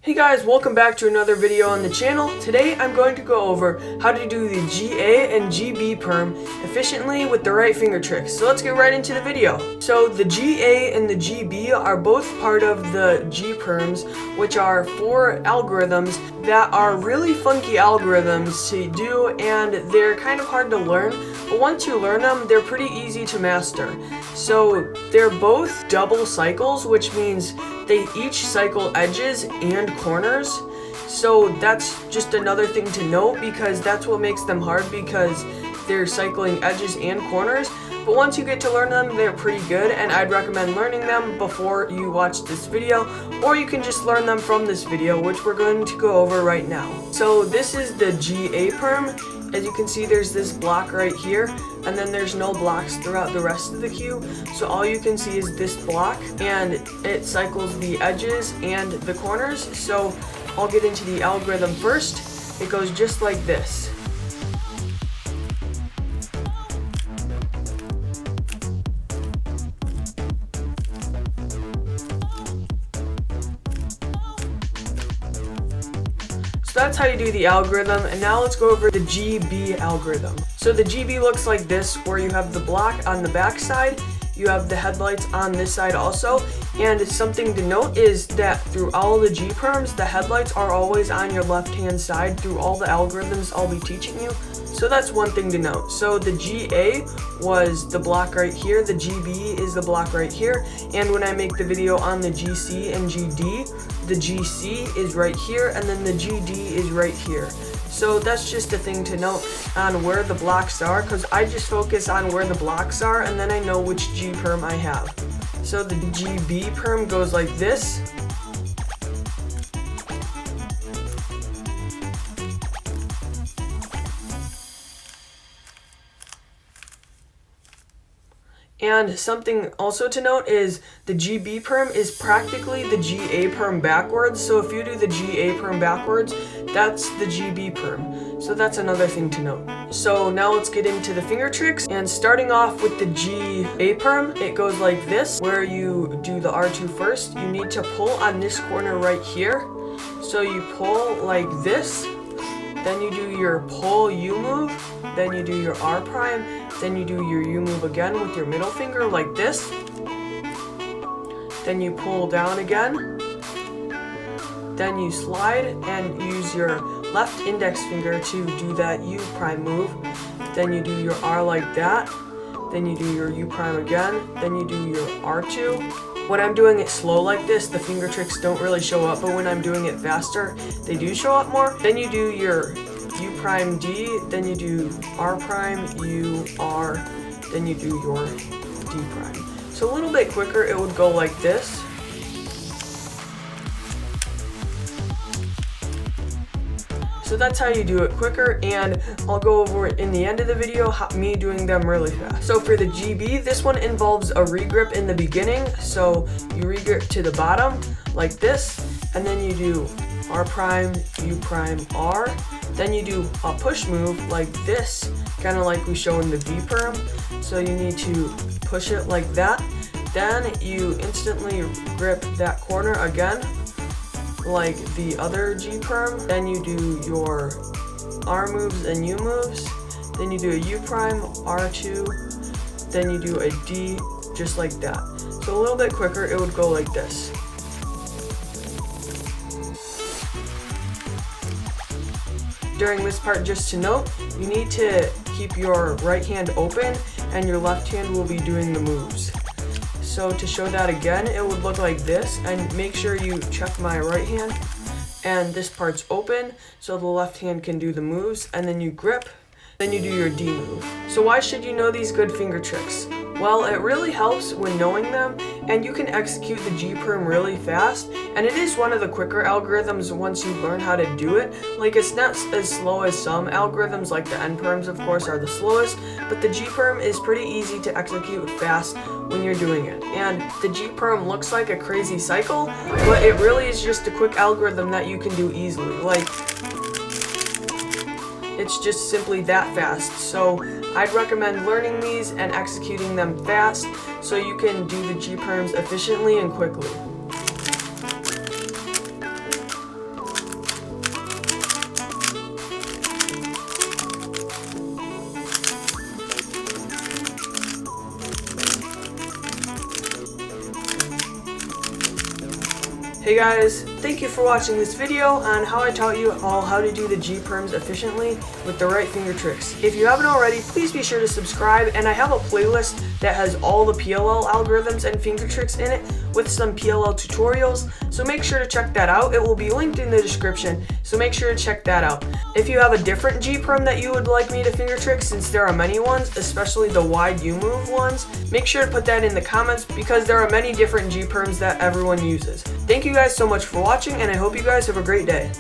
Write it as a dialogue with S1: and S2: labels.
S1: Hey guys, welcome back to another video on the channel. Today I'm going to go over how to do the GA and GB perm efficiently with the right finger tricks. So let's get right into the video. So the GA and the GB are both part of the G perms, which are 4 algorithms that are really funky algorithms to do, and they're kind of hard to learn, but once you learn them, they're pretty easy to master. So they're both double cycles, which means they each cycle edges and corners. So that's just another thing to note, because that's what makes them hard, because they're cycling edges and corners. But once you get to learn them, they're pretty good, and I'd recommend learning them before you watch this video, or you can just learn them from this video, which we're going to go over right now. So this is the GA perm. As you can see, there's this block right here, and then there's no blocks throughout the rest of the cue. So all you can see is this block, and it cycles the edges and the corners. So I'll get into the algorithm first. It goes just like this. So that's how you do the algorithm, and now let's go over the GB algorithm. So the GB looks like this, where you have the block on the back side, you have the headlights on this side also, and something to note is that through all the G perms, the headlights are always on your left hand side through all the algorithms I'll be teaching you. So that's one thing to note. So the GA was the block right here, the GB is the block right here, and when I make the video on the GC and GD, the GC is right here, and then the GD is right here. So that's just a thing to note on where the blocks are, because I just focus on where the blocks are, and then I know which G perm I have. So the GB perm goes like this. And something also to note is the GB perm is practically the GA perm backwards. So if you do the GA perm backwards, that's the GB perm. So that's another thing to note. So now let's get into the finger tricks. And starting off with the GA perm, it goes like this, where you do the R2 first. You need to pull on this corner right here. So you pull like this. Then you do your pull U move, then you do your R prime, then you do your U move again with your middle finger like this. Then you pull down again. Then you slide and use your left index finger to do that U prime move. Then you do your R like that. Then you do your U prime again. Then you do your R2. When I'm doing it slow like this, the finger tricks don't really show up, but when I'm doing it faster, they do show up more. Then you do your U prime D, then you do R prime, U, R, then you do your D prime. So a little bit quicker, it would go like this. So that's how you do it quicker, and I'll go over it in the end of the video, me doing them really fast. So for the GB, this one involves a regrip in the beginning. So you regrip to the bottom like this, and then you do R prime, U prime, R. Then you do a push move like this, kind of like we show in the V perm. So you need to push it like that. Then you instantly grip that corner again, like the other G perm. Then you do your R moves and U moves. Then you do a U prime, R2. Then you do a D, just like that. So a little bit quicker, it would go like this. During this part, just to note, you need to keep your right hand open and your left hand will be doing the moves. So to show that again, it would look like this, and make sure you check my right hand and this part's open so the left hand can do the moves, and then you grip, then you do your D move. So why should you know these good finger tricks? Well, it really helps when knowing them, and you can execute the G perm really fast, and it is one of the quicker algorithms once you learn how to do it. Like, it's not as slow as some algorithms, like the N perms of course are the slowest, but the G perm is pretty easy to execute fast when you're doing it. And the G perm looks like a crazy cycle, but it really is just a quick algorithm that you can do easily. Like, it's just simply that fast. So I'd recommend learning these and executing them fast so you can do the G perms efficiently and quickly. Hey guys, thank you for watching this video on how I taught you all how to do the G-perms efficiently with the right finger tricks. If you haven't already, please be sure to subscribe, and I have a playlist that has all the PLL algorithms and finger tricks in it with some PLL tutorials, so make sure to check that out. It will be linked in the description, so make sure to check that out. If you have a different G-perm that you would like me to finger trick, since there are many ones, especially the wide U-move ones, make sure to put that in the comments because there are many different G-perms that everyone uses. Thank you guys so much for watching, and I hope you guys have a great day.